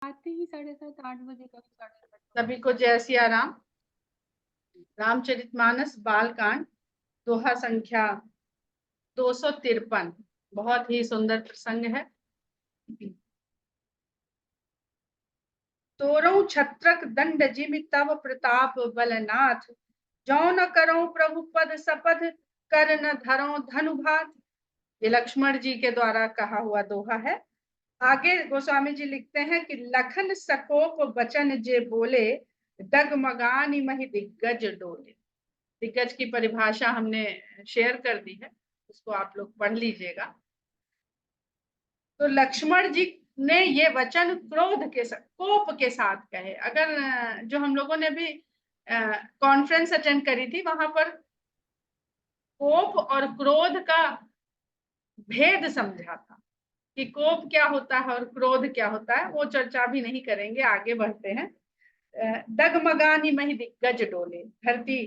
आते ही 7:30-8 बजे, कभी 8:30। सभी को जय सिया राम। रामचरितमानस बालकांड, दोहा संख्या 253। बहुत ही सुंदर प्रसंग है। तोरऊ छत्रक दंड जिमि तव प्रताप बलनाथ, जौ न करो प्रभु पद सपथ, कर न धरो धनुभात। ये लक्ष्मण जी के द्वारा कहा हुआ दोहा है। आगे गोस्वामी जी लिखते हैं कि लखन सकोप बचन जे बोले, डगमगानी महि दिग्गज डोले। दिग्गज की परिभाषा हमने शेयर कर दी है, उसको आप लोग पढ़ लीजिएगा। तो लक्ष्मण जी ने ये वचन क्रोध के साथ, कोप के साथ कहे। अगर जो हम लोगों ने भी कॉन्फ्रेंस अटेंड करी थी, वहां पर कोप और क्रोध का भेद समझा था कि कोप क्या होता है और क्रोध क्या होता है। वो चर्चा भी नहीं करेंगे, आगे बढ़ते हैं। डगमगानी मही दिग्गज डोले, धरती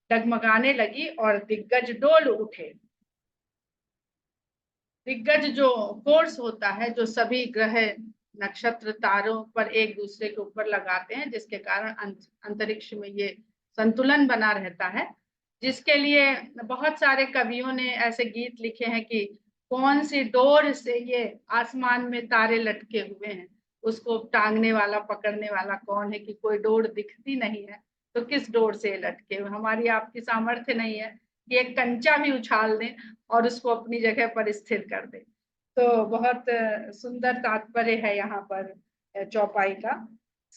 डगमगाने लगी और दिग्गज डोल उठे। दिग्गज जो फोर्स होता है, जो सभी ग्रह नक्षत्र तारों पर एक दूसरे के ऊपर लगाते हैं, जिसके कारण अंतरिक्ष में ये संतुलन बना रहता है, जिसके लिए बहुत सारे कवियों ने ऐसे गीत लिखे हैं कि कौन सी डोर से ये आसमान में तारे लटके हुए हैं, उसको टांगने वाला पकड़ने वाला कौन है, कि कोई डोर दिखती नहीं है तो किस डोर से लटके हुए। हमारी आपकी सामर्थ्य नहीं है कि एक कंचा भी उछाल दें और उसको अपनी जगह पर स्थिर कर दे। तो बहुत सुंदर तात्पर्य है यहाँ पर चौपाई का।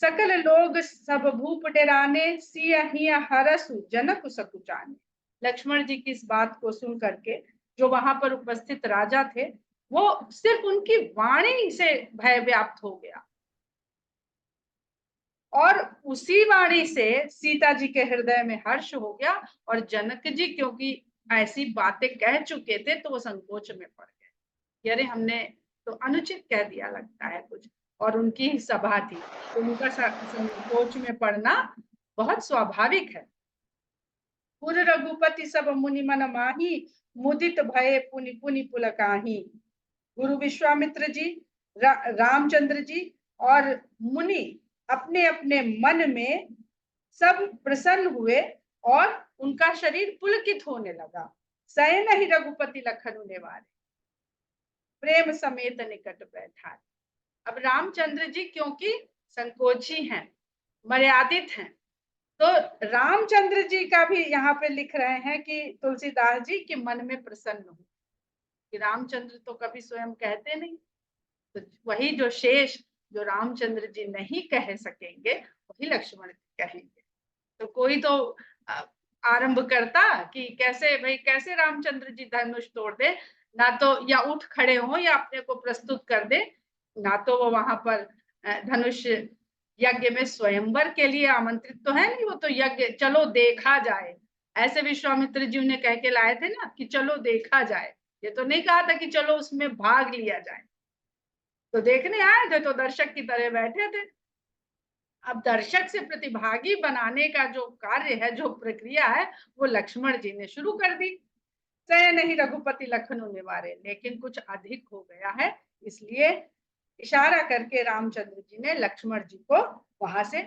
सकल लोग सब भूप डराने, सिया हरसु जनक सकुचाने। लक्ष्मण जी की इस बात को सुन करके जो वहां पर उपस्थित राजा थे, वो सिर्फ उनकी वाणी से भय व्याप्त हो गया, और उसी वाणी से सीता जी के हृदय में हर्ष हो गया। और जनक जी क्योंकि ऐसी बातें कह चुके थे, तो वो संकोच में पड़ गए। अरे हमने तो अनुचित कह दिया लगता है कुछ, और उनकी ही सभा थी, तो उनका संकोच में पड़ना बहुत स्वाभाविक है। पुर रघुपति सब मुनि मन माही, मुदित भये पुनि पुनि पुलकाही। गुरु विश्वामित्र जी, रामचंद्र जी और मुनि अपने अपने मन में सब प्रसन्न हुए, और उनका शरीर पुलकित होने लगा। सयन ही रघुपति लखन नेवारे, प्रेम समेत निकट बैठा। अब रामचंद्र जी क्योंकि संकोची हैं, मर्यादित हैं, तो रामचंद्र जी का भी यहाँ पे लिख रहे हैं कि तुलसीदास जी के मन में प्रसन्न हो, कि रामचंद्र तो कभी स्वयं कहते नहीं, तो वही जो शेष जो रामचंद्र जी नहीं कह सकेंगे, वही लक्ष्मण जी कहेंगे। तो कोई तो आरंभ करता कि कैसे भाई, कैसे रामचंद्र जी धनुष तोड़ दे, ना तो या उठ खड़े हो या अपने को प्रस्तुत कर दे, ना तो वो वहां पर धनुष यज्ञ में स्वयंवर के लिए आमंत्रित तो है नहीं, वो तो यज्ञ चलो देखा जाए, ऐसे विश्वामित्र जी ने कह के लाए थे ना कि चलो देखा जाए। ये तो नहीं कहा था कि चलो उसमें भाग लिया जाए। तो देखने आए थे तो दर्शक की तरह बैठे थे। अब दर्शक से प्रतिभागी बनाने का जो कार्य है, जो प्रक्रिया है, वो लक्ष्मण जी ने शुरू कर दी। सह नहीं रघुपति लखनऊ निवारे, लेकिन कुछ अधिक हो गया है, इसलिए इशारा करके रामचंद्र जी ने लक्ष्मण जी को वहां से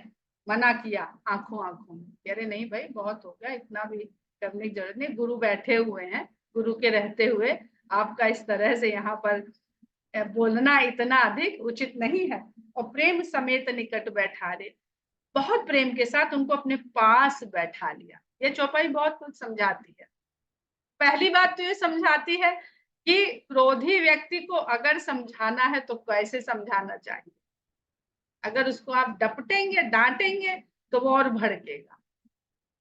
मना किया, आंखों आंखों में। अरे नहीं भाई, बहुत हो गया, इतना भी करने की जरूरत नहीं, गुरु बैठे हुए हैं, गुरु के रहते हुए आपका इस तरह से यहाँ पर बोलना इतना अधिक उचित नहीं है। और प्रेम समेत निकट बैठा रहे, बहुत प्रेम के साथ उनको अपने पास बैठा लिया। ये चौपाई बहुत कुछ समझाती है। पहली बात तो ये समझाती है कि क्रोधी व्यक्ति को अगर समझाना है तो कैसे समझाना चाहिए। अगर उसको आप डपटेंगे, डांटेंगे, तो वो और भड़केगा।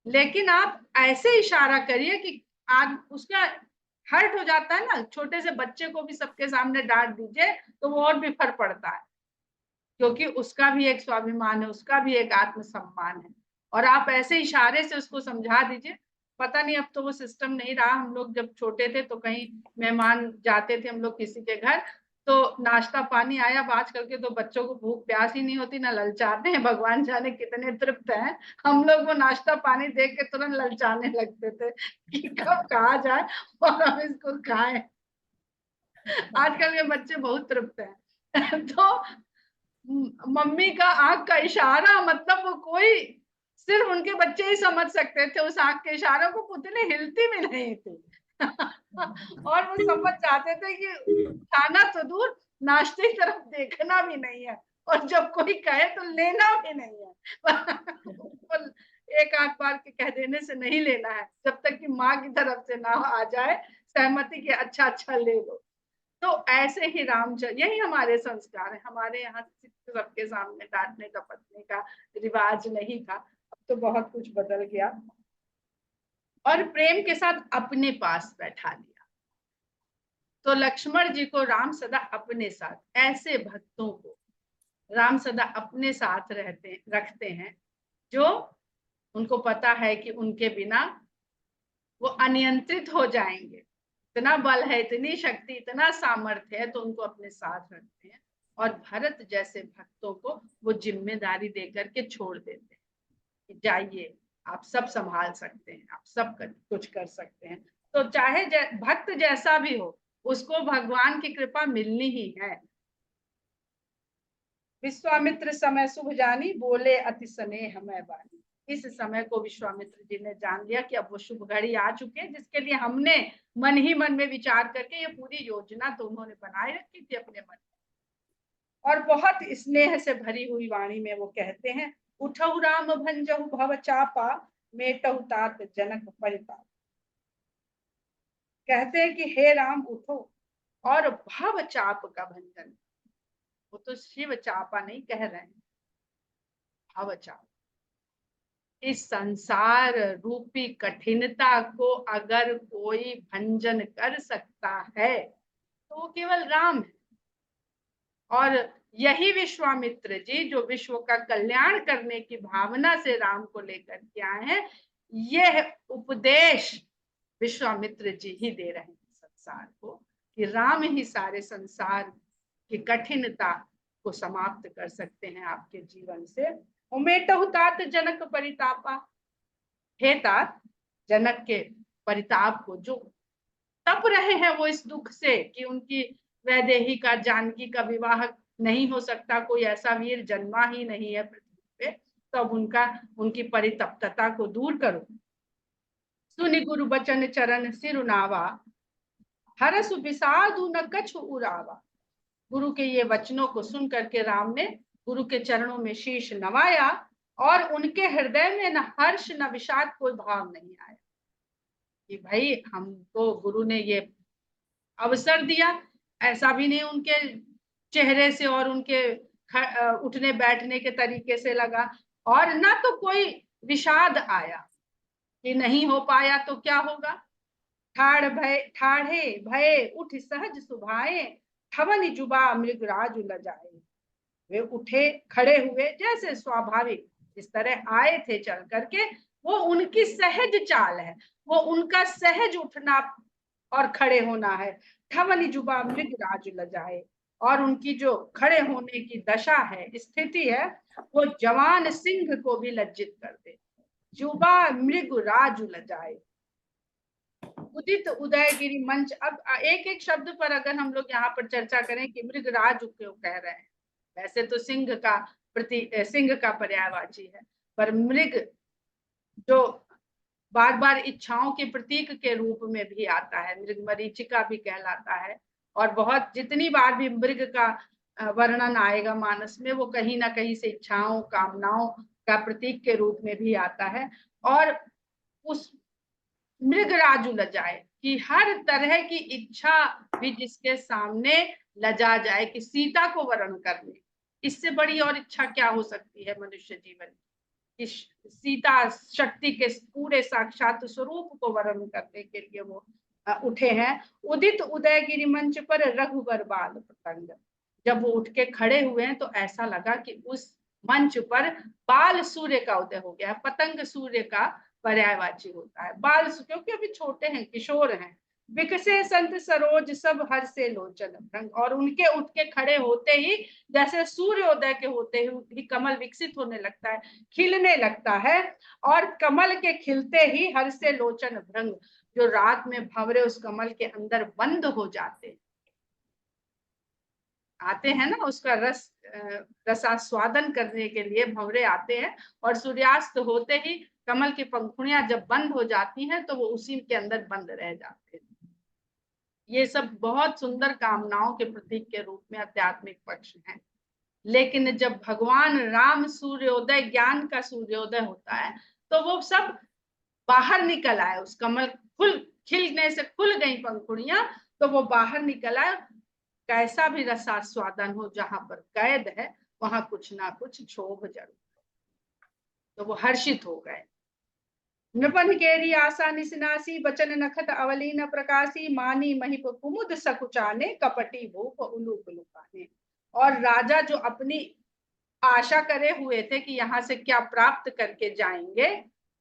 लेकिन आप ऐसे इशारा करिए कि आज उसका हर्ट हो जाता है ना, छोटे से बच्चे को भी सबके सामने डांट दीजिए तो वो और भी फर पड़ता है, क्योंकि उसका भी एक स्वाभिमान है, उसका भी एक आत्मसम्मान है। और आप ऐसे इशारे से उसको समझा दीजिए। पता नहीं, अब तो वो सिस्टम नहीं रहा। हम लोग जब छोटे थे तो कहीं मेहमान जाते थे हम लोग किसी के घर, तो नाश्ता पानी आया। अब आजकल के तो बच्चों को भूख प्यास ही नहीं होती, ना ललचाते हैं, भगवान जाने कितने तृप्त हैं। हम लोग वो नाश्ता पानी देख के तुरंत ललचाने लगते थे कि कब कहा जाए और हम इसको खाएं। आजकल के बच्चे बहुत तृप्त हैं। तो मम्मी का आंख का इशारा, मतलब वो कोई सिर्फ उनके बच्चे ही समझ सकते थे उस आंख के इशारों को, पुतली हिलती भी नहीं थी। और वो समझ जाते थे कि खाना तो दूर, नाश्ते की तरफ देखना भी नहीं है, और जब कोई कहे तो लेना भी नहीं है। बिल्कुल एक आध बार के कह देने से नहीं लेना है, जब तक कि माँ की तरफ से ना आ जाए सहमति कि अच्छा अच्छा ले लो। तो ऐसे ही रामचंद्र, यही हमारे संस्कार है। हमारे यहाँ सबके सामने डांटने डपटने का रिवाज नहीं था, अब तो बहुत कुछ बदल गया। और प्रेम के साथ अपने पास बैठा लिया। तो लक्ष्मण जी को राम सदा अपने साथ, ऐसे भक्तों को राम सदा अपने साथ रखते हैं, जो उनको पता है कि उनके बिना वो अनियंत्रित हो जाएंगे। इतना बल है, इतनी शक्ति, इतना सामर्थ्य है, तो उनको अपने साथ रखते हैं। और भरत जैसे भक्तों को वो जिम्मेदारी देकर के छोड़ देते हैं कि जाइए, आप सब संभाल सकते हैं, आप सब कुछ कर सकते हैं। तो चाहे भक्त जैसा भी हो, उसको भगवान की कृपा मिलनी ही है। विश्वामित्र समय शुभ जानी, बोले अति स्नेह मैं बानी। इस समय को विश्वामित्र जी ने जान लिया कि अब वो शुभ घड़ी आ चुके हैं, जिसके लिए हमने मन ही मन में विचार करके ये पूरी योजना तो उन्होंने बनाए रखी थी अपने मन में। और बहुत स्नेह से भरी हुई वाणी में वो कहते हैं, उठऊ राम भंजहु भव चापा, मेटहु तात जनक परिताप। कहते हैं कि हे राम उठो और भव चाप का भंजन। वो तो शिव चापा नहीं कह रहे हैं, भव चाप। इस संसार रूपी कठिनता को अगर कोई भंजन कर सकता है तो वो केवल राम है। और यही विश्वामित्र जी, जो विश्व का कल्याण करने की भावना से राम को लेकर के आए हैं, यह उपदेश विश्वामित्र जी ही दे रहे हैं संसार को, कि राम ही सारे संसार की कठिनता को समाप्त कर सकते हैं आपके जीवन से। उमेटहु तात जनक परितापा। हे तात, जनक के परिताप को, जो तप रहे हैं वो इस दुख से कि उनकी वैदेही का, जानकी का विवाह नहीं हो सकता, कोई ऐसा वीर जन्मा ही नहीं है पृथ्वी पे, तो अब उनकी परितप्तता को दूर करो। सुनि गुरु बचन चरण सिरुनावा, हरसु विषादु न कछु उरावा। गुरु के ये वचनों को सुन करके राम ने गुरु के चरणों में शीश नवाया, और उनके हृदय में न हर्ष न विषाद कोई भाव नहीं आया कि भाई हमको गुरु ने ये अवसर दिया। ऐसा भी नहीं उनके चेहरे से और उनके उठने बैठने के तरीके से लगा, और ना तो कोई विषाद आया कि नहीं हो पाया तो क्या होगा। ठाढ़े भय उठ सहज सुभाए, ठवन जुबा मृगराज लजाए। वे उठे, खड़े हुए, जैसे स्वाभाविक जिस तरह आए थे चल करके, वो उनकी सहज चाल है, वो उनका सहज उठना और खड़े होना है। ठवन जुबा मृगराज लजाए। और उनकी जो खड़े होने की दशा है, स्थिति है, वो जवान सिंह को भी लज्जित कर दे। जुबा मृगराज लजाए। उदित उदयगिरी मंच। अब एक एक शब्द पर अगर हम लोग यहाँ पर चर्चा करें कि मृगराज क्यों कह रहे हैं, वैसे तो सिंह का पर्यायवाची है, पर मृग जो बार बार इच्छाओं के प्रतीक के रूप में भी आता है, मृग मरीचिका भी कहलाता है। और बहुत जितनी बार भी मृग का वर्णन आएगा मानस में, वो कहीं ना कहीं से इच्छाओं, कामनाओं का प्रतीक के रूप में भी आता है। और उस मृगराजु लजाए कि हर तरह की इच्छा भी जिसके सामने लजा जाए, कि सीता को वरण कर ले, इससे बड़ी और इच्छा क्या हो सकती है मनुष्य जीवन की। सीता शक्ति के पूरे साक्षात स्वरूप को वर्ण करने के लिए वो उठे हैं। उदित उदयगिरी मंच पर रघुवर बाल पतंग। जब वो उठ के खड़े हुए हैं तो ऐसा लगा कि उस मंच पर बाल सूर्य का उदय हो गया है। पतंग सूर्य का पर्यायवाची होता है, बाल क्योंकि अभी छोटे हैं, किशोर हैं। विकसे संत सरोज सब हर से लोचन भ्रंग। और उनके उठ के खड़े होते ही, जैसे सूर्योदय के होते ही कमल विकसित होने लगता है, खिलने लगता है। और कमल के खिलते ही हर से लोचन भ्रंग, जो रात में भंवरे उस कमल के अंदर बंद हो जाते। आते हैं ना, उसका रसास्वादन करने के लिए भंवरे आते हैं, और सूर्यास्त होते ही कमल की पंखुड़ियां जब बंद हो जाती हैं तो वो उसी के अंदर बंद रह जाते हैं। ये सब बहुत सुंदर कामनाओं के प्रतीक के रूप में आध्यात्मिक पक्ष है। लेकिन जब भगवान राम सूर्योदय, ज्ञान का सूर्योदय होता है, तो वो सब बाहर निकल आए, उस कमल खुल खिलने से खुल गई पंखुड़ियां, तो वो बाहर निकल आए। कैसा भी रसास्वादन हो, जहां पर कैद है वहां कुछ ना कुछ क्षोभ जरूर, तो वो हर्षित हो गए। नृपन केरी आशा निसनासी, बचन नखत अवली न प्रकाशी, मानी महिप कुमुद सकुचाने, कपटी भूप उलूक लुकाने। और राजा जो अपनी आशा करे हुए थे कि यहाँ से क्या प्राप्त करके जाएंगे,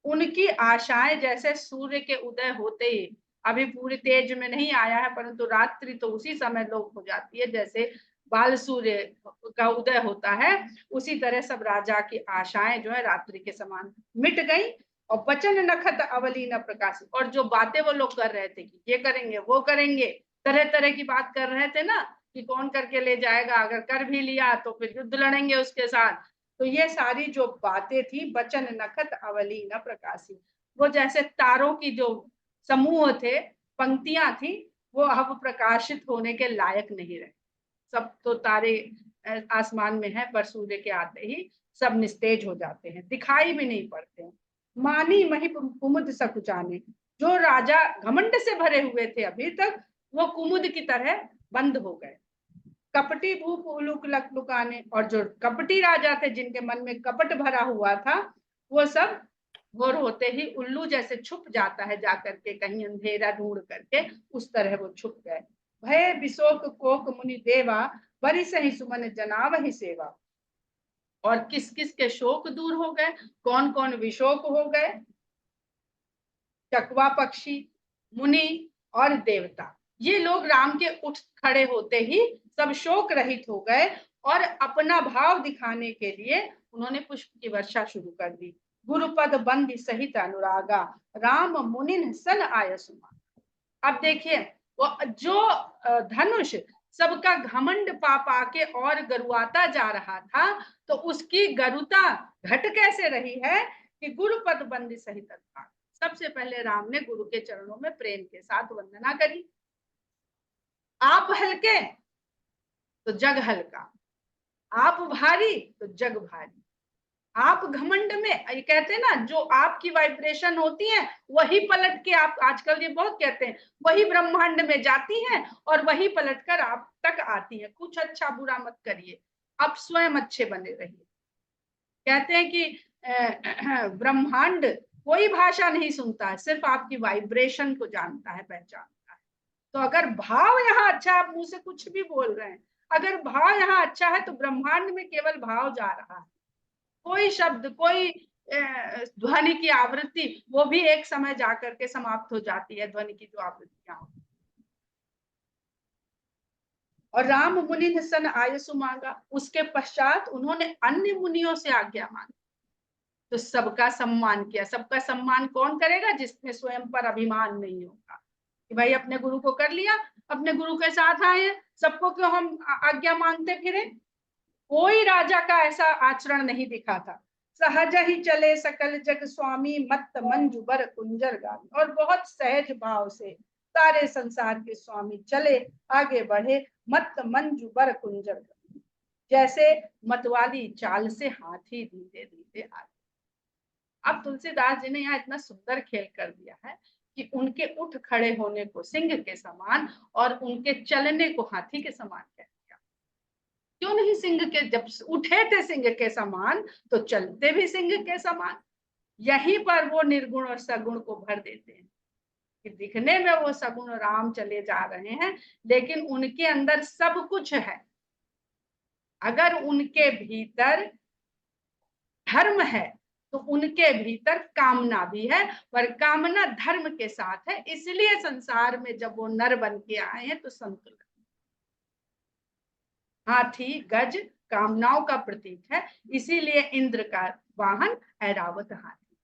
उनकी आशाएं जैसे सूर्य के उदय होते ही, अभी पूरी तेज में नहीं आया है परंतु रात्रि तो उसी समय लोप हो जाती है, जैसे बाल सूर्य का उदय होता है, उसी तरह सब राजा की आशाएं जो है रात्रि के समान मिट गई। और वचन नखत अवली न प्रकाश, और जो बातें वो लोग कर रहे थे कि ये करेंगे वो करेंगे, तरह तरह की बात कर रहे थे ना, कि कौन करके ले जाएगा, अगर कर भी लिया तो फिर युद्ध लड़ेंगे उसके साथ। तो ये सारी जो बातें थी, वचन नखत अवली न प्रकाशी, वो जैसे तारों की जो समूह थे, पंक्तियां थी, वो अब प्रकाशित होने के लायक नहीं रहे। सब तो तारे आसमान में है, पर सूर्य के आते ही सब निस्तेज हो जाते हैं, दिखाई भी नहीं पड़ते हैं। मानी मही कुमुद सकुचाने, जो राजा घमंड से भरे हुए थे अभी तक, वो कुमुद की तरह बंद हो गए। कपटी भूप उलुक लुकाने, और जो कपटी राजा थे, जिनके मन में कपट भरा हुआ था, वो सब भोर होते ही उल्लू जैसे छुप जाता है जाकर के कहीं अंधेरा ढूंढ करके, उस तरह वो छुप गए। भय विशोक कोक मुनि देवा, बरी सही सुमन जनाव ही सेवा। और किस किस के शोक दूर हो गए, कौन कौन विशोक हो गए, चकवा पक्षी, मुनि और देवता, ये लोग राम के उठ खड़े होते ही सब शोक रहित हो गए, और अपना भाव दिखाने के लिए उन्होंने पुष्प की वर्षा शुरू कर दी। गुरुपद बंदी सहित अनुरागा, राम मुनिन सन आय सुमा। अब देखिए, वो जो धनुष सबका घमंड पा पा के और गरुआता जा रहा था, तो उसकी गरुता घट कैसे रही है कि गुरुपद बंदी सहित अनुरागा। सबसे पहले राम ने गुरु के चरणों में प्रेम के साथ वंदना करी। आप हल्के तो जग हल्का, आप भारी तो जग भारी। आप घमंड में, ये कहते हैं ना, जो आपकी वाइब्रेशन होती है वही पलट के, आप आजकल ये बहुत कहते हैं, वही ब्रह्मांड में जाती हैं और वही पलटकर आप तक आती है। कुछ अच्छा बुरा मत करिए, आप स्वयं अच्छे बने रहिए। कहते हैं कि ब्रह्मांड कोई भाषा नहीं सुनता है, सिर्फ आपकी वाइब्रेशन को जानता है, पहचानता है। तो अगर भाव यहाँ अच्छा, आप मुंह से कुछ भी बोल रहे हैं, अगर भाव यहाँ अच्छा है तो ब्रह्मांड में केवल भाव जा रहा है। कोई शब्द, कोई ध्वनि की आवृत्ति, वो भी एक समय जाकर के समाप्त हो जाती है, ध्वनि की जो आवृत्तियां होती। और राम मुनि ने सन आयसु मांगा, उसके पश्चात उन्होंने अन्य मुनियों से आज्ञा मांगी। तो सबका सम्मान किया। सबका सम्मान कौन करेगा? जिसमें स्वयं पर अभिमान नहीं होगा कि भाई अपने गुरु को कर लिया, अपने गुरु के साथ आए हैं, सबको क्यों हम आज्ञा मांगते फिरे। कोई राजा का ऐसा आचरण नहीं दिखा था। सहज ही चले सकल जग स्वामी, मत मंजू बर कुंजर गामी। और बहुत सहज भाव से सारे संसार के स्वामी चले, आगे बढ़े, मत मंजू बर कुंजर गामी, जैसे मतवाली चाल से हाथी धीरे धीरे आगे। अब तुलसीदास जी ने यहाँ इतना सुंदर खेल कर दिया है कि उनके उठ खड़े होने को सिंह के समान और उनके चलने को हाथी के समान कह दिया। क्यों नहीं सिंह के, जब उठे थे सिंह के समान तो चलते भी सिंह के समान। यहीं पर वो निर्गुण और सगुण को भर देते हैं कि दिखने में वो सगुण राम चले जा रहे हैं, लेकिन उनके अंदर सब कुछ है। अगर उनके भीतर धर्म है तो उनके भीतर कामना भी है, पर कामना धर्म के साथ है। इसलिए संसार में जब वो नर बन के आए हैं तो संतुलन। हाथी गज कामनाओं का प्रतीक है, इसीलिए इंद्र का वाहन ऐरावत हाथी।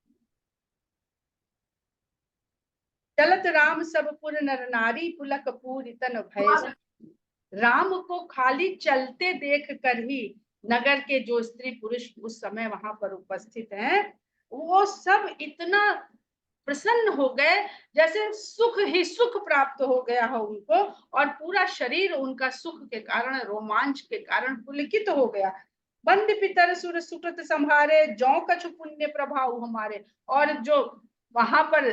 चलत राम सब पुर नर नारी, पुलक पूरी तन भय। राम को खाली चलते देख कर ही नगर के जो स्त्री पुरुष उस समय वहां पर उपस्थित हैं, वो सब इतना प्रसन्न हो गए जैसे सुख ही सुख प्राप्त हो गया हो उनको, और पूरा शरीर उनका सुख के कारण, रोमांच के कारण पुलकित हो गया। बंद पितर सुर सुटत संहारे, जौ कछु पुण्य प्रभाव हमारे। और जो वहां पर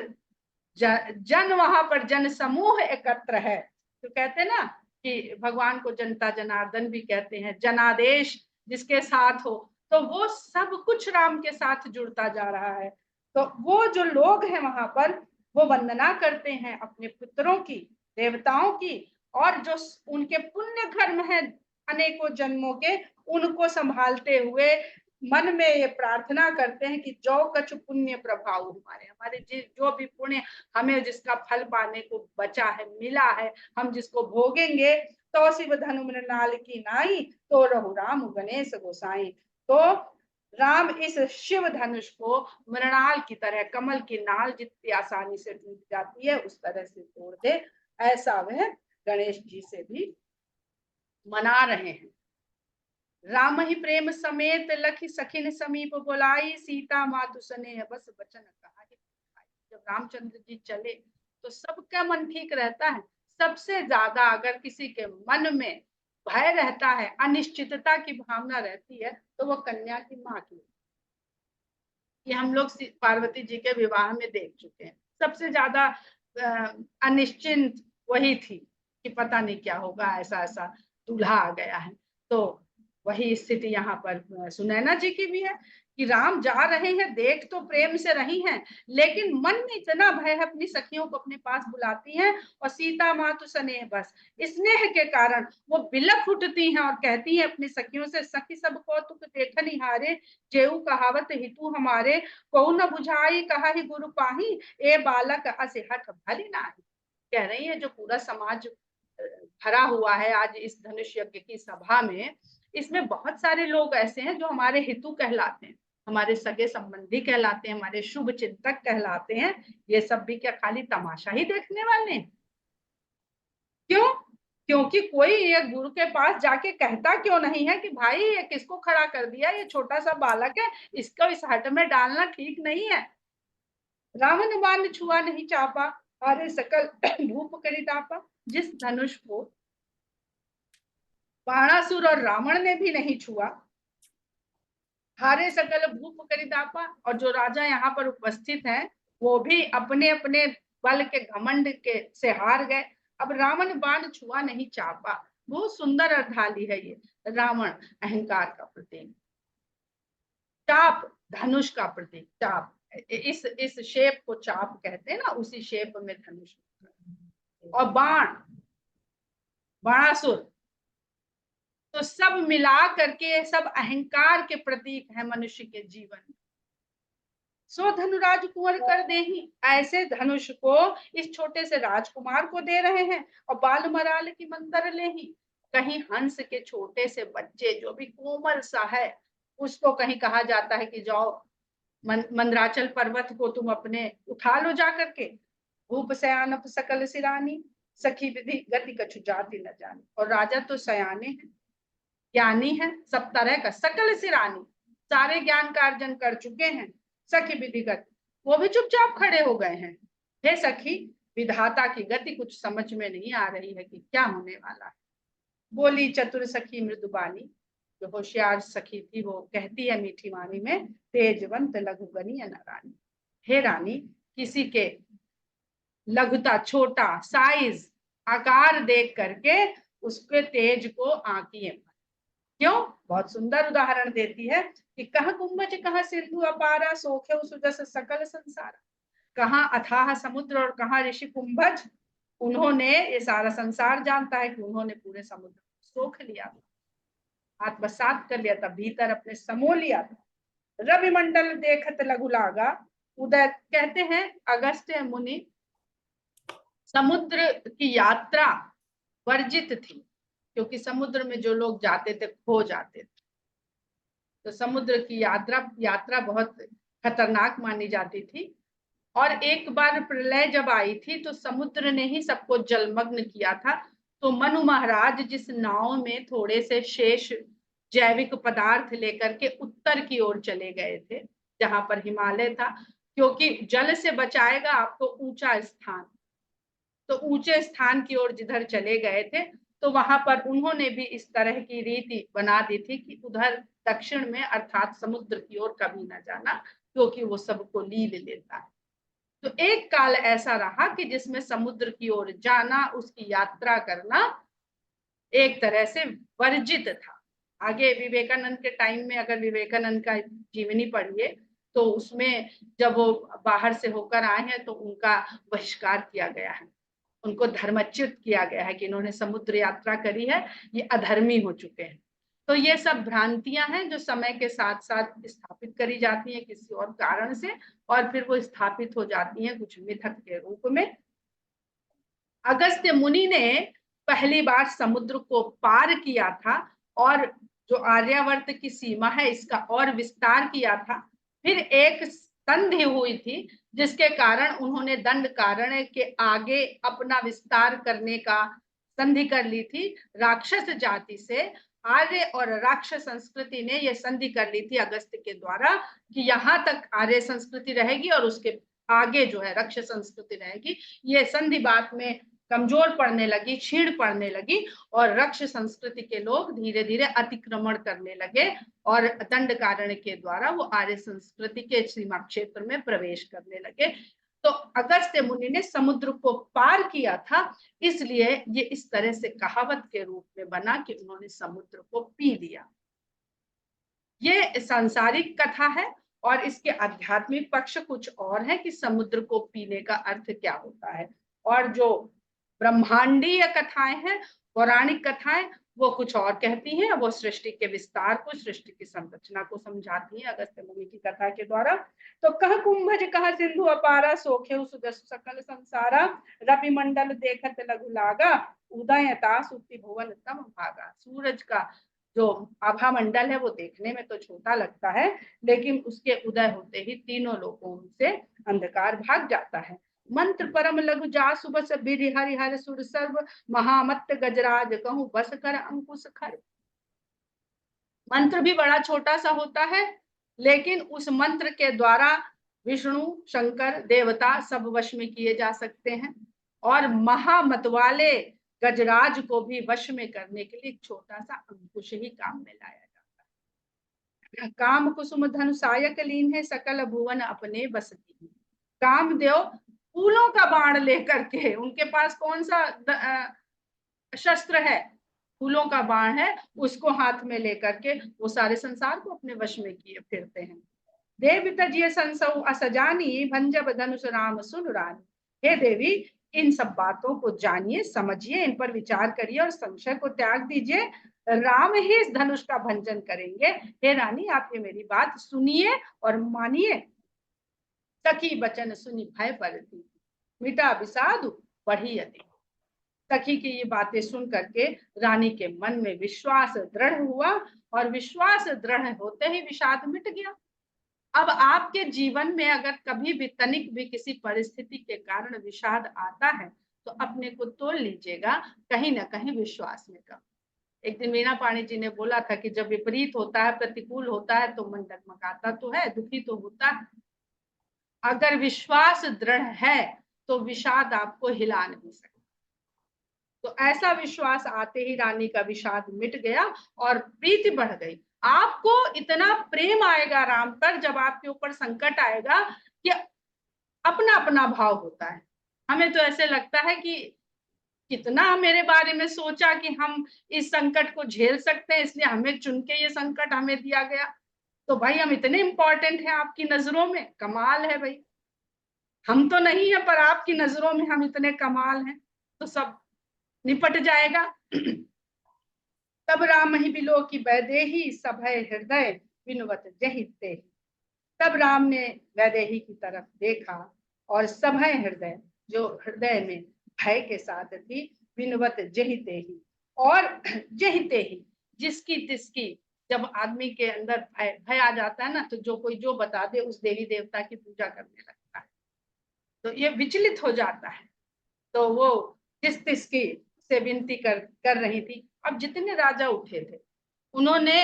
जन वहां पर जन समूह एकत्र है, तो कहते हैं ना कि भगवान को जनता जनार्दन भी कहते हैं, जनादेश जिसके साथ हो, तो वो सब कुछ राम के साथ जुड़ता जा रहा है। तो वो जो लोग हैं वहां पर, वो वंदना करते हैं अपने पुत्रों की, देवताओं की, और जो उनके पुण्य कर्म है अनेकों जन्मों के, उनको संभालते हुए मन में ये प्रार्थना करते हैं कि जो कछ पुण्य प्रभाव हमारे, हमारे जो भी पुण्य हमें जिसका फल पाने को बचा है, मिला है, हम जिसको भोगेंगे, तो शिव धनु मृणाल की नाई, तो रहु राम गणेश गोसाई। तो राम इस शिव धनुष को मृणाल की तरह, कमल की नाल जितनी आसानी से टूट जाती है उस तरह से तोड़ दे, ऐसा वह गणेश जी से भी मना रहे हैं। राम ही प्रेम समेत लखी सखिन समीप बुलाई, सीता मातु स्नेह बस बचन कहा। जब रामचंद्र जी चले तो सबका मन ठीक रहता है। सबसे ज्यादा अगर किसी के मन में भय रहता है, अनिश्चितता की भावना रहती है, तो वो कन्या की माँ की। ये हम लोग पार्वती जी के विवाह में देख चुके हैं। सबसे ज्यादा अनिश्चिंत वही थी कि पता नहीं क्या होगा, ऐसा ऐसा दूल्हा आ गया है। तो वही स्थिति यहाँ पर सुनैना जी की भी है कि राम जा रहे हैं, देख तो प्रेम से रही हैं, लेकिन मन में इतना भय है, अपनी सखियों को अपने पास बुलाती हैं, और सीता मातु स्नेह बस, स्नेह के कारण वो बिलख उठती हैं और कहती हैं अपनी सखियों से, सखी सब कौतुक देखनि हारे, जेऊ कहावत हितु हमारे, कहू न बुझाई कहा ही गुरु पाही, ए बालक असे हठ भली नाही। कह रही है जो पूरा समाज भरा हुआ है आज इस धनुष यज्ञ की सभा में, इसमें बहुत सारे लोग ऐसे हैं जो हमारे हितु कहलाते हैं, हमारे सगे संबंधी कहलाते हैं, हमारे शुभ चिंतक कहलाते हैं। ये सब भी क्या खाली तमाशा ही देखने वाले हैं? क्यों? क्योंकि कोई ये गुरु के पास जाके कहता क्यों नहीं है कि भाई ये किसको खड़ा कर दिया, ये छोटा सा बालक है, इसको इस हट में डालना ठीक नहीं है। रावण बाण छुआ नहीं चापा, अरे सकल भूप करी तापा। जिस धनुष को बाणासुर और रावण ने भी नहीं छुआ, हारे सकल भूप करिदापा, और जो राजा यहाँ पर उपस्थित हैं वो भी अपने अपने बल के घमंड के से हार गए। अब रावण बाण छुआ नहीं चापा, बहुत सुंदर अर्थाली है ये। रावण अहंकार का प्रतीक, चाप धनुष का प्रतीक, चाप इस शेप को चाप कहते हैं ना, उसी शेप में धनुष। और बाण बाणासुर, तो सब मिला करके सब अहंकार के प्रतीक है मनुष्य के जीवन में। सो धनुराज कुंवर कर देही, ऐसे धनुष को इस छोटे से राजकुमार को दे रहे हैं, और बाल मराल की मंदर ले ही। कहीं हंस के छोटे से बच्चे जो भी कोमल सा है, उसको कहीं कहा जाता है कि जाओ मंदराचल पर्वत को तुम अपने उठा लो जा करके, भूप सयान सकल सिरानी, सखी विधि गति कछु जाति न जानी। और राजा तो सयाने हैं, ज्ञानी है, सब तरह का, सकल सिरानी, सारे ज्ञान का अर्जन कर चुके हैं, सखी विधिगत, वो भी चुपचाप खड़े हो गए हैं। हे सखी, विधाता की गति कुछ समझ में नहीं आ रही है कि क्या होने वाला है। बोली चतुर सखी मृदुबानी, जो होशियार सखी थी वो कहती है मीठी वाणी में, तेजवंत लघुगनी रानी। हे रानी, किसी के लघुता, छोटा साइज, आकार देख करके उसके तेज को आंकिए। क्यों? बहुत सुंदर उदाहरण देती है कि कहाँ कुंभज कहाँ सिंधु अपारा, सोखे सुजस सकल संसार। कहाँ अथाह समुद्र और कहाँ ऋषि कुंभज, उन्होंने, ये सारा संसार जानता है कि उन्होंने पूरे समुद्र को सोख लिया, आत्मसात कर लिया था, भीतर अपने समो लिया था। रवि मंडल देखत लघु लागा, उदय, कहते हैं अगस्त्य मुनि समुद्र की यात्रा वर्जित थी, क्योंकि समुद्र में जो लोग जाते थे खो जाते थे। तो समुद्र की यात्रा बहुत खतरनाक मानी जाती थी। और एक बार प्रलय जब आई थी तो समुद्र ने ही सबको जलमग्न किया था। तो मनु महाराज जिस नाव में थोड़े से शेष जैविक पदार्थ लेकर के उत्तर की ओर चले गए थे, जहां पर हिमालय था, क्योंकि जल से बचाएगा आपको ऊंचा स्थान, तो ऊंचे स्थान की ओर जिधर चले गए थे, तो वहां पर उन्होंने भी इस तरह की रीति बना दी थी कि उधर दक्षिण में अर्थात समुद्र की ओर कभी न जाना, क्योंकि वो सबको लील लेता है। तो एक काल ऐसा रहा कि जिसमें समुद्र की ओर जाना, उसकी यात्रा करना एक तरह से वर्जित था। आगे विवेकानंद के टाइम में अगर विवेकानंद का जीवनी पढ़िए तो उसमें जब वो बाहर से होकर आए हैं तो उनका बहिष्कार किया गया है, उनको धर्मच्युत किया गया है कि इन्होंने समुद्र यात्रा करी है, ये अधर्मी हो चुके हैं। तो ये सब भ्रांतियां हैं जो समय के साथ साथ स्थापित करी जाती हैं किसी और कारण से, और फिर वो स्थापित हो जाती हैं कुछ मिथक के रूप में। अगस्त्य मुनि ने पहली बार समुद्र को पार किया था और जो आर्यावर्त की सीमा है इसका और विस्तार किया था। फिर एक संधि हुई थी जिसके कारण उन्होंने दंडकारण्य के आगे अपना विस्तार करने का संधि कर ली थी राक्षस जाति से। आर्य और राक्षस संस्कृति ने यह संधि कर ली थी अगस्त्य के द्वारा कि यहाँ तक आर्य संस्कृति रहेगी और उसके आगे जो है राक्षस संस्कृति रहेगी। ये संधि बाद में कमजोर पड़ने लगी, छीड़ पड़ने लगी और रक्ष संस्कृति के लोग धीरे धीरे अतिक्रमण करने लगे और दंडकारण्य के द्वारा वो आर्य संस्कृति के सीमा क्षेत्र में प्रवेश करने लगे। तो अगस्त्य मुनि ने समुद्र को पार किया था, इसलिए ये इस तरह से कहावत के रूप में बना कि उन्होंने समुद्र को पी लिया। ये सांसारिक कथा है और इसके आध्यात्मिक पक्ष कुछ और है कि समुद्र को पीने का अर्थ क्या होता है। और जो ब्रह्मांडीय कथाएं हैं, पौराणिक कथाएं, वो कुछ और कहती हैं। वो सृष्टि के विस्तार को, सृष्टि की संरचना को समझाती हैं अगस्त्य मुनि की कथा के द्वारा। तो कह कुंभज कह सिंधु अपारा सोखे सुदस सकल संसारा रवि मंडल देखत लघु लागा उदयता सुक्ति भुवन तम भागा। सूरज का जो आभा मंडल है वो देखने में तो छोटा लगता है, लेकिन उसके उदय होते ही तीनों लोगों से अंधकार भाग जाता है। मंत्र परम लघु जासु बस बिरि हरि हर सुर सर्व महामत्त गजराज कहूं बस कर अंकुश खर। मंत्र भी बड़ा छोटा सा होता है, लेकिन उस मंत्र के द्वारा विष्णु शंकर देवता सब वश में किए जा सकते हैं और महामत वाले गजराज को भी वश में करने के लिए छोटा सा अंकुश ही काम में लाया जाता है। काम कुसुम धनुषायक लीन है सकल भुवन अपने बस की। कामदेव फूलों का बाण लेकर के, उनके पास कौन सा शस्त्र है, फूलों का बाण है, उसको हाथ में लेकर के वो सारे संसार को अपने वश में किए फिरते हैं। देवी तजिए संसौ असजानी भंजब धनुष राम सुन रानी। हे देवी, इन सब बातों को जानिए, समझिए, इन पर विचार करिए और संशय को त्याग दीजिए। राम ही इस धनुष का भंजन करेंगे। हे रानी, आप ये मेरी बात सुनिए और मानिए। सखी बचन सुनी भय परती मिटा विषाद बढ़ी अधिक। सखी की ये बातें सुन करके रानी के मन में विश्वास दृढ़ हुआ और विश्वास दृढ़ होते ही विषाद मिट गया। अब आपके जीवन में अगर कभी भी तनिक भी किसी परिस्थिति के कारण विषाद आता है तो अपने को तोड़ लीजिएगा, कहीं ना कहीं विश्वास में कम। एक दिन मीना पाणी जी ने बोला था कि जब विपरीत होता है, प्रतिकूल होता है, तो मन डगमगाता तो है, दुखी तो होता है। अगर विश्वास दृढ़ है तो विषाद आपको हिला नहीं सकता। तो ऐसा विश्वास आते ही रानी का विषाद मिट गया और प्रीति बढ़ गई। आपको इतना प्रेम आएगा राम पर जब आपके ऊपर संकट आएगा कि अपना अपना भाव होता है। हमें तो ऐसे लगता है कि कितना मेरे बारे में सोचा कि हम इस संकट को झेल सकते हैं, इसलिए हमें चुन के ये संकट हमें दिया गया। तो भाई हम इतने इंपॉर्टेंट हैं आपकी नजरों में, कमाल है भाई। हम तो नहीं है पर आपकी नजरों में हम इतने कमाल हैं, तो सब निपट जाएगा। तब राम ही बिलो की वैदेही सभय हृदय विनुवत जहिते। तब राम ने वैदेही की तरफ देखा और सभय हृदय, जो हृदय में भय के साथ थी, विनुवत जहिते ही, और जहिते ही, जिसकी तिसकी, जब आदमी के अंदर भय आ जाता है ना, तो जो कोई जो बता दे उस देवी देवता की पूजा करने लगता है, तो ये विचलित हो जाता है। तो वो जिस तिसकी से विनती कर रही थी। अब जितने राजा उठे थे उन्होंने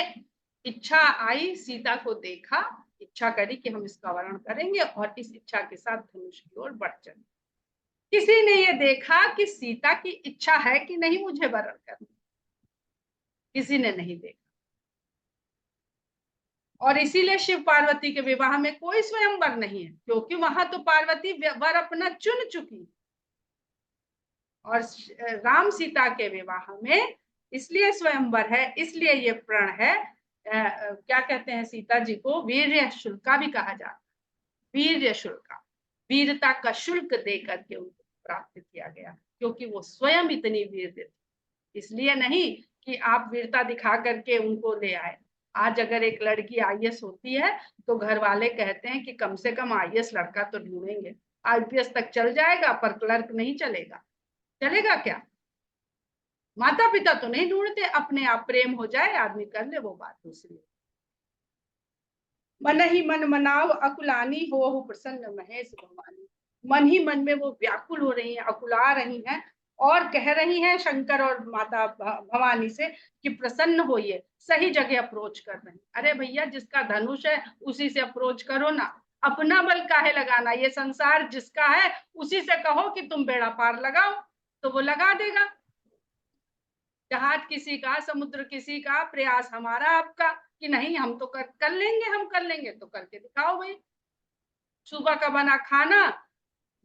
इच्छा आई, सीता को देखा, इच्छा करी कि हम इसका वरण करेंगे और इस इच्छा के साथ धनुष की ओर बढ़ चले। किसी ने ये देखा कि सीता की इच्छा है कि नहीं मुझे वरण करना, किसी ने नहीं देखा। और इसीलिए शिव पार्वती के विवाह में कोई स्वयंवर नहीं है, क्योंकि वहां तो पार्वती वर अपना चुन चुकी। और राम सीता के विवाह में इसलिए स्वयंवर है, इसलिए ये प्रण है। क्या कहते हैं, सीता जी को वीर्य शुल्का भी कहा जाता है। वीर्य शुल्का, वीरता का शुल्क दे करके उनको प्राप्त किया गया, क्योंकि वो स्वयं इतनी वीर थी। इसलिए नहीं कि आप वीरता दिखा करके उनको ले आए। आज अगर एक लड़की आईएएस होती है तो घर वाले कहते हैं कि कम से कम आईएएस लड़का तो ढूंढेंगे। आईपीएस तक चल जाएगा पर क्लर्क नहीं चलेगा। चलेगा क्या? माता पिता तो नहीं ढूंढते, अपने आप प्रेम हो जाए आदमी कर ले, वो बात दूसरी। मन ही मन मनाव अकुलानी हो प्रसन्न महेश भवानी। मन ही मन में वो व्याकुल हो रही है, अकुला रही हैं और कह रही हैं शंकर और माता भवानी से कि प्रसन्न होइए, सही जगह अप्रोच कर रहे हैं। अरे भैया, जिसका धनुष है उसी से अप्रोच करो ना, अपना बल काहे लगाना? ये संसार जिसका है उसी से कहो कि तुम बेड़ा पार लगाओ, तो वो लगा देगा। जहाज किसी का, समुद्र किसी का, प्रयास हमारा आपका कि नहीं हम तो कर लेंगे, हम कर लेंगे, तो करके दिखाओ भाई। सुबह का बना खाना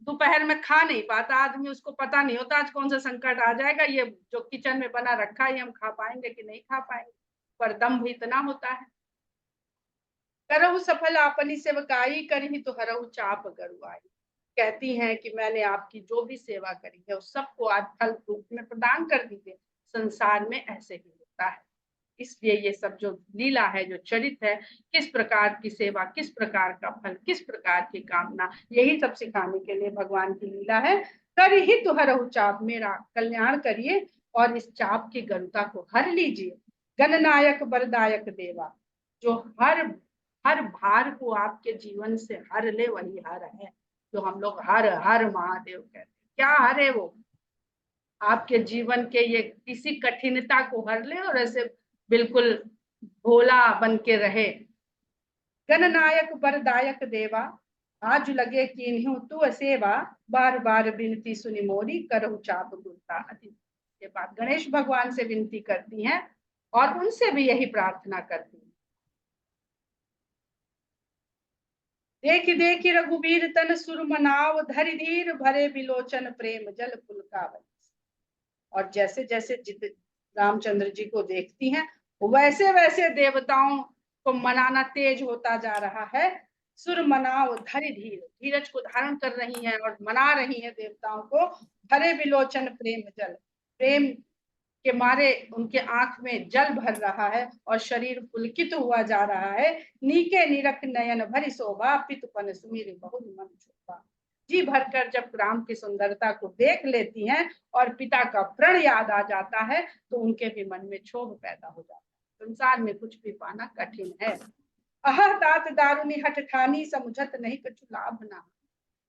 दोपहर में खा नहीं पाता आदमी, उसको पता नहीं होता आज कौन सा संकट आ जाएगा, ये जो किचन में बना रखा है ये हम खा पाएंगे कि नहीं खा पाएंगे। पर दम भी इतना होता है। करहु सफल आपनी सेवकाई, करही तो हरहु चाप गरुआई। कहती हैं कि मैंने आपकी जो भी सेवा करी है उस सबको आज फल रूप में प्रदान कर दीजिए। संसार में ऐसे ही होता है। इसलिए ये सब जो लीला है, जो चरित्र है, किस प्रकार की सेवा, किस प्रकार का फल, किस प्रकार की कामना, यही सब सिखाने के लिए भगवान की लीला है। कर ही तुहरहु चाप, मेरा कल्याण करिए और इस चाप की गरुता को हर लीजिए। गणनायक वरदायक देवा, जो हर हर भार को आपके जीवन से हर ले, वही हर है। जो हम लोग हर हर महादेव कहते हैं, क्या हर है वो? आपके जीवन के ये किसी कठिनता को हर ले और ऐसे बिल्कुल भोला बन के रहे। गणनायक वरदायक देवा, आज लगे कीन्हू तू सेवा, बार बार विनती सुनी मोरी, करहु चाप गुरता अति। ये बात गणेश भगवान से विनती करती हैं और उनसे भी यही प्रार्थना करती हैं। देखि देखि रघुबीर तन सुर मनाव, धरि धीर भरे बिलोचन प्रेम जल पुलकावत। और जैसे जैसे जित रामचंद्र जी को देखती हैं वैसे वैसे देवताओं को मनाना तेज होता जा रहा है। सुर मनाव धरि धीर, धीरज को धारण कर रही हैं और मना रही हैं देवताओं को। भरे बिलोचन प्रेम जल, प्रेम के मारे उनके आंख में जल भर रहा है और शरीर पुलकित हुआ जा रहा है। नीके निरख नयन भरी शोभा, पितुपन सुमिर बहुत मन शोभा। जी भरकर जब राम की सुंदरता को देख लेती हैं और पिता का प्रण याद आ जाता है तो उनके भी मन में क्षोभ पैदा हो जाता है। संसार में कुछ भी पाना कठिन है। अह तात दारुनी हठ ठानी, समुझत नहीं कछु लाभ ना।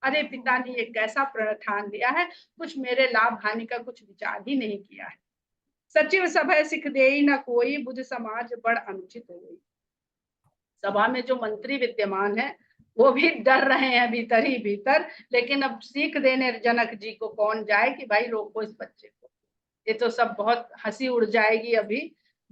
अरे पिता ने एक ऐसा प्रण ठान लिया है, कुछ मेरे लाभ हानि का कुछ विचार ही नहीं किया है। सचिव सभा सिख दे न कोई, बुध समाज बड़ अनुचित हुई। सभा में जो मंत्री विद्यमान है वो भी डर रहे हैं भीतर ही भीतर, लेकिन अब सीख देने जनक जी को कौन जाए कि भाई रोको इस बच्चे को, ये तो सब बहुत हंसी उड़ जाएगी अभी।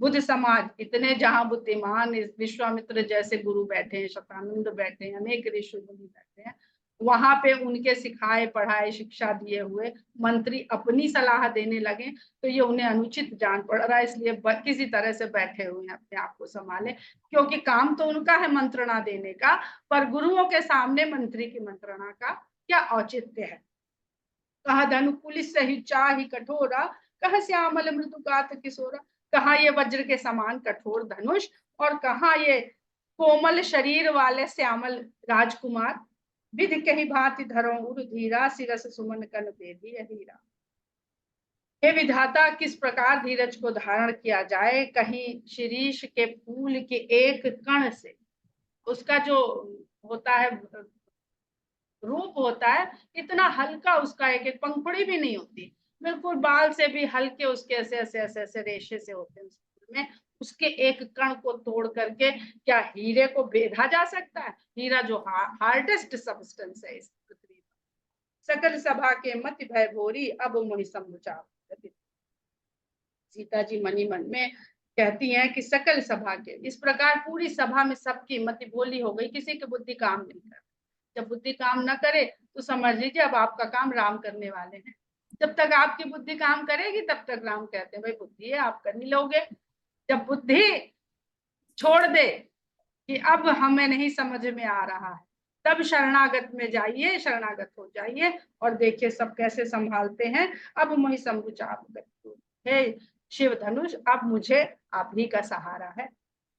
बुद्ध समाज, इतने जहां बुद्धिमान विश्वामित्र जैसे गुरु बैठे हैं, शतानंद बैठे हैं, अनेक ऋषि मुनि बैठे हैं, वहां पे उनके सिखाए पढ़ाए शिक्षा दिए हुए मंत्री अपनी सलाह देने लगे तो ये उन्हें अनुचित जान पड़ रहा है। इसलिए किसी तरह से बैठे हुए हैं, अपने आप को संभाले, क्योंकि काम तो उनका है मंत्रणा देने का, पर गुरुओं के सामने मंत्री की मंत्रणा का क्या औचित्य है। कहा धनु पुलिस सही चाही कठोरा, कहा श्यामल मृदुगात किशोरा। कहा ये वज्र के समान कठोर धनुष और कहा ये कोमल शरीर वाले श्यामल राजकुमार। विधि कही भांति धरो उर धीरा, सिरस सुमन कन बेधी हीरा। हे विधाता, किस प्रकार धीरज को धारण किया जाए। कहीं शिरीष के फूल के एक कण से, उसका जो होता है रूप होता है, इतना हल्का, उसका एक एक पंखुड़ी भी नहीं होती, बिल्कुल बाल से भी हल्के उसके ऐसे ऐसे ऐसे ऐसे रेशे से होते हैं उसके में, उसके एक कण को तोड़ करके क्या हीरे को बेधा जा सकता है? हीरा जो हार्डेस्ट सब्सटेंस है इस पृथ्वी पर। सकल सभा के मति भय भोरी, अब मोहि शंभु चाप। सीता जी मनी मन में कहती हैं कि सकल सभा के, इस प्रकार पूरी सभा में सबकी मति भोली हो गई, किसी की बुद्धि काम नहीं कर। जब बुद्धि काम ना करे तो समझ लीजिए अब आपका काम राम करने वाले हैं। जब तक आपकी बुद्धि काम करेगी तब तक राम कहते हैं भाई बुद्धि है, आप कर नहीं लोगे। जब बुद्धि छोड़ दे कि अब हमें नहीं समझ में आ रहा है, तब शरणागत में जाइए, शरणागत हो जाइए और देखिए सब कैसे संभालते हैं। अब मोहि शंभु चाप गति, हे शिव धनुष अब मुझे आप ही का सहारा है।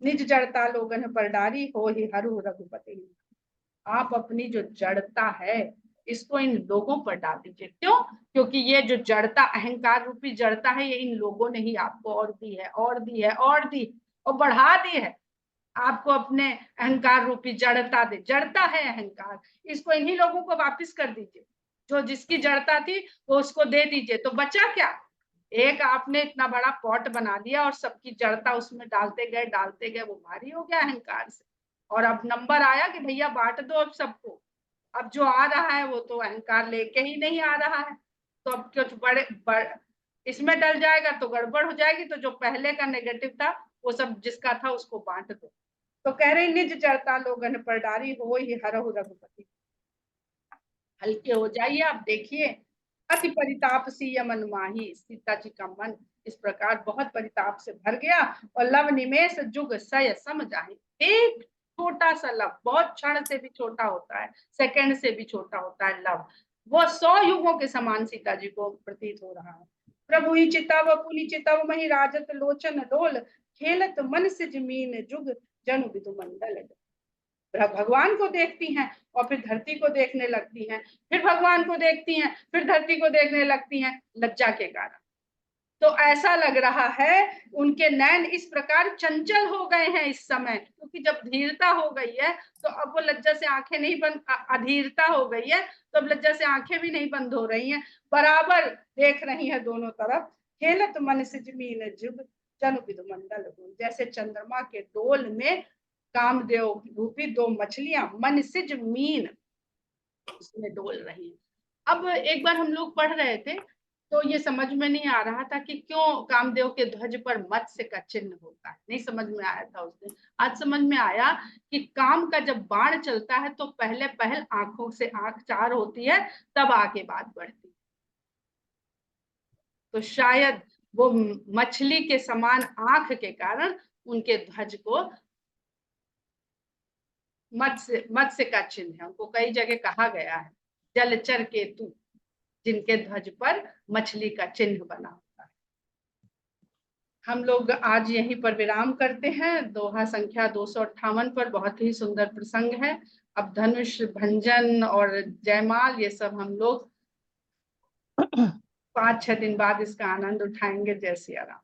निज जड़ता लोगन पर डारी, हो ही हरू रघुपति। आप अपनी जो जड़ता है इसको इन लोगों पर डाल दीजिए। क्यों? क्योंकि ये जो जड़ता, अहंकार रूपी जड़ता है, ये इन लोगों ने ही आपको और दी है और दी है और दी और बढ़ा दी है। आपको अपने अहंकार रूपी जड़ता दे, जड़ता है अहंकार, इसको इन्हीं लोगों को वापस कर दीजिए। जो जिसकी जड़ता थी वो उसको दे दीजिए, तो बचा क्या? एक आपने इतना बड़ा पॉट बना दिया और सबकी जड़ता उसमें डालते गए, वो भारी हो गया अहंकार से। और अब नंबर आया कि भैया बांट दो अब सबको। अब जो आ रहा है वो तो अहंकार लेके ही नहीं आ रहा है, तो अब कुछ इसमें डल जाएगा तो गड़बड़ हो जाएगी। तो जो पहले का नेगेटिव था वो सब जिसका था उसको बांट दो। तो कह रहे निज जड़ता लोगन पर डारी, हो ही हरहु रघुपति। हल्के हो जाइए, आप देखिए। अति परिताप सी यमन माही, सीता जी का मन इस प्रकार बहुत परिताप से भर गया। और लव निमेष जुग सय सम जाहि, एक छोटा सा लव, बहुत क्षण से भी छोटा होता है, सेकंड से भी छोटा होता है लव, वो 100 युगों के समान सीता जी को प्रतीत हो रहा है। प्रभु ही चितव पुनि चितव मही, राजत लोचन डोल, खेलत मन से जमीन जुग, जनु विदु मंडल। भगवान को देखती हैं और फिर धरती को देखने लगती हैं, फिर भगवान को देखती हैं, फिर धरती को देखने लगती हैं, लज्जा के कारण। तो ऐसा लग रहा है उनके नैन इस प्रकार चंचल हो गए हैं इस समय, क्योंकि जब धीरता हो गई है तो अब वो लज्जा से आंखें नहीं बंद, अधीरता हो गई है तो अब लज्जा से आंखें भी नहीं बंद हो रही हैं, बराबर देख रही हैं दोनों तरफ। खेलत मन से जमीन जुग, जनु विदु मंडल, जैसे चंद्रमा के डोल में कामदेव रूपी 2 मछलियां मन सिज मीन उसमें डोल रही हैं। अब एक बार हम लोग पढ़ रहे थे तो ये समझ में नहीं आ रहा था कि क्यों कामदेव के ध्वज पर मत्स्य का चिन्ह होता है, नहीं समझ में आया था उस दिन। आज समझ में आया कि काम का जब बाण चलता है तो पहले पहल आंखों से आंख चार होती है, तब आगे बात बढ़ती है। तो शायद वो मछली के समान आंख के कारण उनके ध्वज को मत्स्य का चिन्ह है, उनको कई जगह कहा गया है जलचर केतु, जिनके ध्वज पर मछली का चिन्ह बना होता है। हम लोग आज यहीं पर विराम करते हैं। दोहा संख्या 258 पर बहुत ही सुंदर प्रसंग है। अब धनुष भंजन और जयमाल ये सब हम लोग 5-6 दिन बाद इसका आनंद उठाएंगे। जय सिया राम।